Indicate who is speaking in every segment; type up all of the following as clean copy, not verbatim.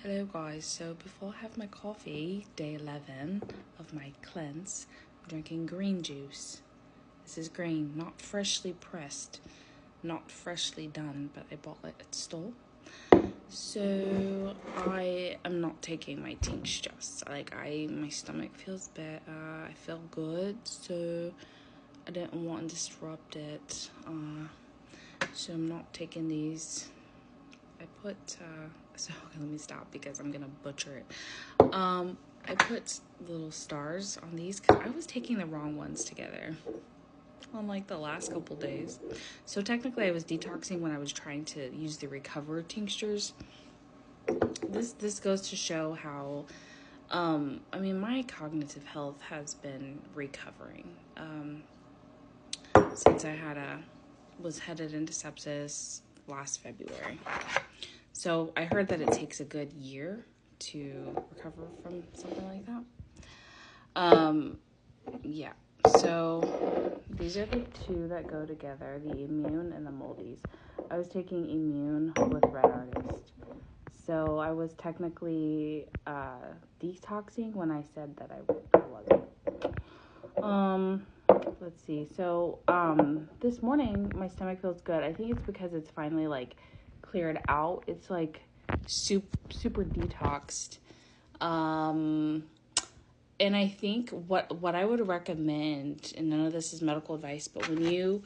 Speaker 1: Hello guys, so before I have my coffee, day 11 of my cleanse, I'm drinking green juice. This is green, not freshly pressed, not freshly done, but I bought it at store. So I am not taking my tinctures. My stomach feels better, I feel good, so I didn't want to disrupt it. So I'm not taking these. Let me stop because I'm gonna butcher it. I put little stars on these because I was taking the wrong ones together on like the last couple days. So technically I was detoxing when I was trying to use the Recover tinctures. This goes to show how my cognitive health has been recovering since I was headed into sepsis last February. So I heard that it takes a good year to recover from something like that. Yeah. So these are the two that go together, the immune and the moldies. I was taking immune with Red Artist. So I was technically detoxing when I said that I wasn't. Let's see. So this morning my stomach feels good. I think it's because it's finally like cleared out. It's like super detoxed. And I think what I would recommend, and none of this is medical advice, but when you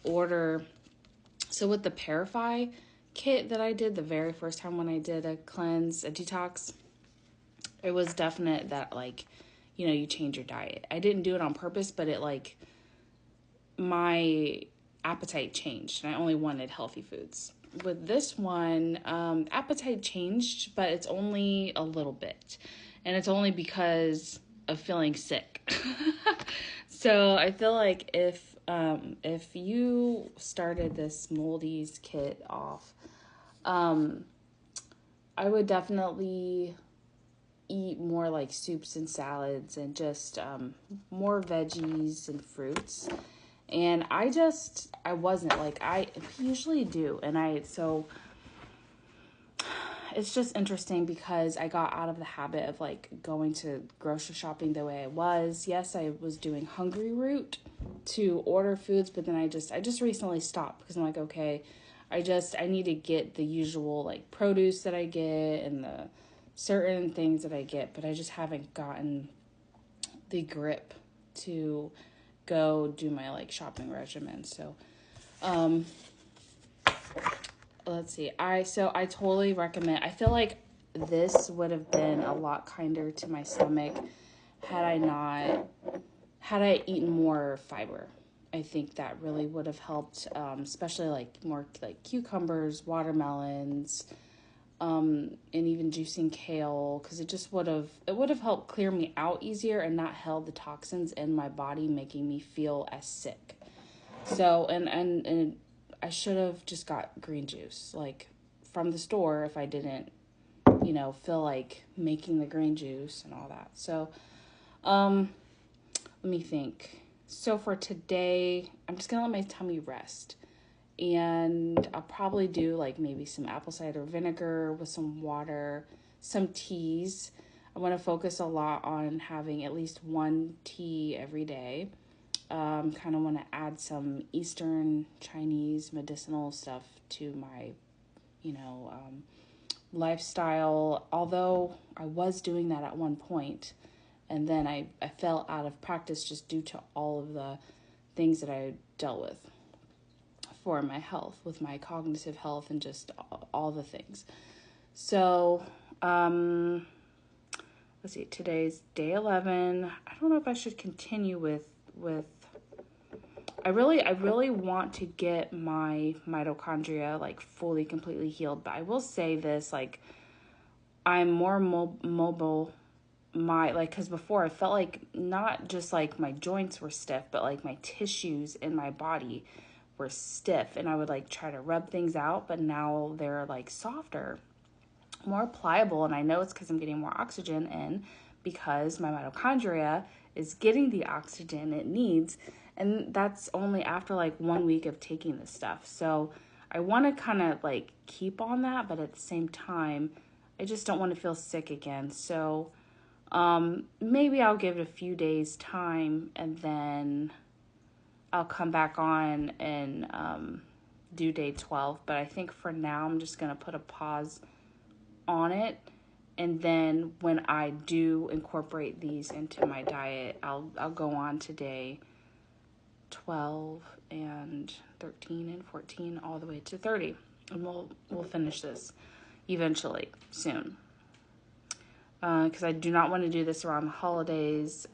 Speaker 1: order, so with the Parify kit that I did the very first time when I did a detox, it was definite that you change your diet. I didn't do it on purpose, but it my appetite changed and I only wanted healthy foods. With this one, appetite changed, but it's only a little bit. And it's only because of feeling sick. So I feel like if you started this Moldies kit off, I would definitely eat more like soups and salads and just more veggies and fruits. And I wasn't like I usually do. It's just interesting because I got out of the habit of going to grocery shopping the way I was. Yes, I was doing Hungry Route to order foods, but then I just recently stopped because I'm like, okay, I need to get the usual produce that I get and the certain things that I get, but I just haven't gotten the grip to go do my shopping regimen. So let's see. I totally recommend. I feel like this would have been a lot kinder to my stomach had I eaten more fiber. I think that really would have helped, especially more cucumbers, watermelons, and even juicing kale, because it would have helped clear me out easier and not held the toxins in my body, making me feel as sick. So and I should have just got green juice from the store if I didn't feel like making the green juice and all that. So let me think. So for today, I'm just gonna let my tummy rest. And I'll probably do maybe some apple cider vinegar with some water, some teas. I want to focus a lot on having at least one tea every day. Kind of want to add some Eastern Chinese medicinal stuff to my, lifestyle. Although I was doing that at one point, and then I fell out of practice just due to all of the things that I dealt with for my health, with my cognitive health and just all the things. So, let's see, today's day 11. I don't know if I should continue with I really want to get my mitochondria fully, completely healed. But I will say this, I'm more mobile. Because before I felt not just my joints were stiff, but my tissues in my body were stiff, and I would try to rub things out, but now they're softer, more pliable. And I know it's because I'm getting more oxygen in, because my mitochondria is getting the oxygen it needs. And that's only after 1 week of taking this stuff. So I want to kind of keep on that, but at the same time, I just don't want to feel sick again. So maybe I'll give it a few days time and then I'll come back on and do day 12. But I think for now I'm just going to put a pause on it. And then when I do incorporate these into my diet, I'll go on to day 12 and 13 and 14 all the way to 30. And we'll finish this eventually soon. Because I do not want to do this around the holidays.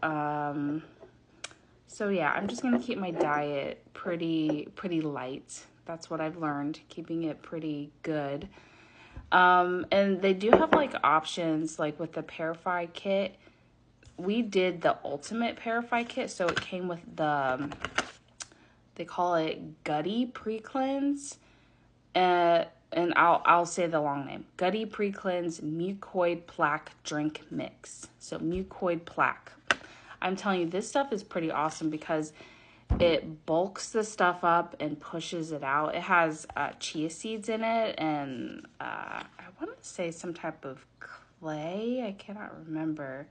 Speaker 1: So yeah, I'm just going to keep my diet pretty light. That's what I've learned, keeping it pretty good. And they do have like options, like with the Parify kit. We did the ultimate Parify kit, so it came with the, they call it Gutty Pre-Cleanse. And I'll say the long name. Gutty Pre-Cleanse Mucoid Plaque Drink Mix. So mucoid plaque. I'm telling you, this stuff is pretty awesome because it bulks the stuff up and pushes it out. It has chia seeds in it and I want to say some type of clay. I cannot remember.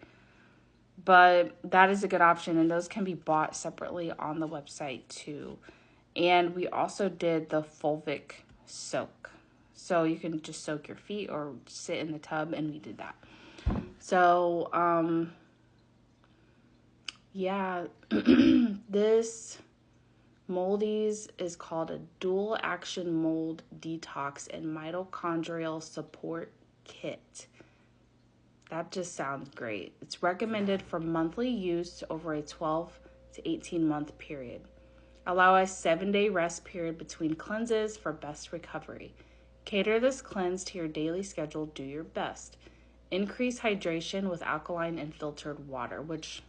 Speaker 1: But that is a good option, and those can be bought separately on the website too. And we also did the fulvic soak. So you can just soak your feet or sit in the tub, and we did that. So, yeah, this Moldy's is called a dual action mold detox and mitochondrial support kit. That just sounds great. It's recommended for monthly use over a 12 to 18 month period. Allow a 7-day rest period between cleanses for best recovery. Cater this cleanse to your daily schedule. Do your best. Increase hydration with alkaline and filtered water, which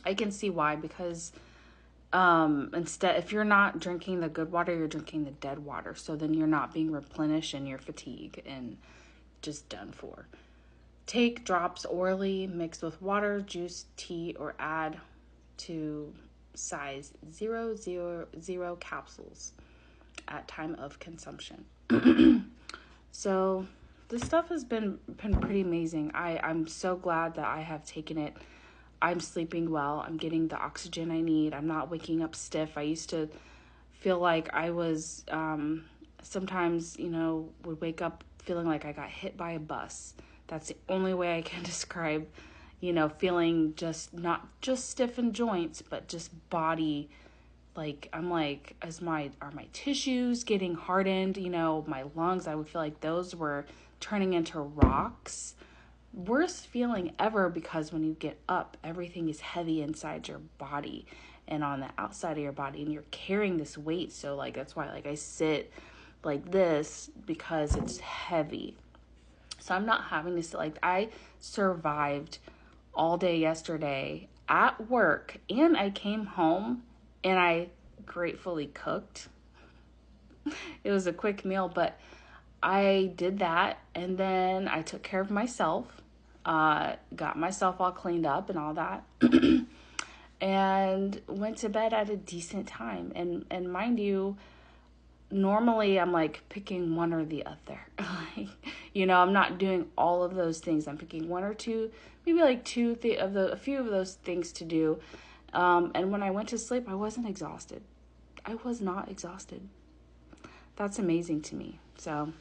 Speaker 1: I can see why, because instead, if you're not drinking the good water, you're drinking the dead water. So then you're not being replenished and you're fatigued and just done for. Take drops orally, mix with water, juice, tea, or add to size 000 capsules at time of consumption. So this stuff has been pretty amazing. I'm so glad that I have taken it. I'm sleeping well. I'm getting the oxygen I need. I'm not waking up stiff. I used to feel like I was sometimes, would wake up feeling like I got hit by a bus. That's the only way I can describe, feeling just not just stiff in joints, but just body. Like, I'm like, are my tissues getting hardened? My lungs, I would feel like those were turning into rocks. Worst feeling ever, because when you get up, everything is heavy inside your body and on the outside of your body, and you're carrying this weight. So like, that's why I sit like this, because it's heavy. So I'm not having to sit like, I survived all day yesterday at work, and I came home and I gratefully cooked. It was a quick meal, but I did that, and then I took care of myself, got myself all cleaned up and all that, and went to bed at a decent time. And mind you, normally I'm like picking one or the other. I'm not doing all of those things. I'm picking one or two, maybe like a few of those things to do. And when I went to sleep, I wasn't exhausted. I was not exhausted. That's amazing to me. So,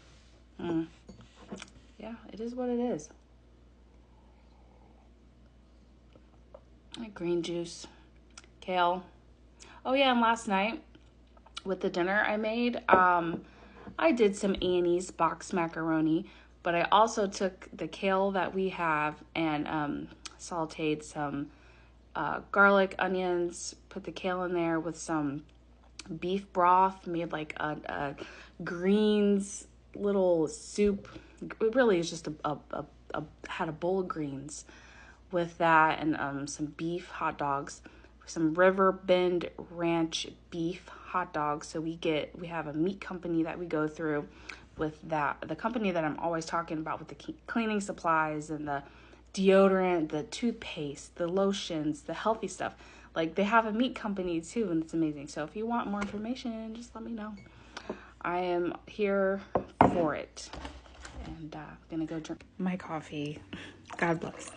Speaker 1: yeah, it is what it is. Like green juice, kale. Oh yeah, and last night with the dinner I made, I did some Annie's box macaroni, but I also took the kale that we have and sauteed some garlic, onions, put the kale in there with some beef broth, made like a greens little soup. It really is just had a bowl of greens with that, and some beef hot dogs, some Riverbend Ranch beef hot dogs. So we have a meat company that we go through with that, the company that I'm always talking about with the cleaning supplies and the deodorant, the toothpaste, the lotions, the healthy stuff. Like, they have a meat company too, and it's amazing. So if you want more information, just let me know. I am here for it. and I'm gonna go drink my coffee. God bless.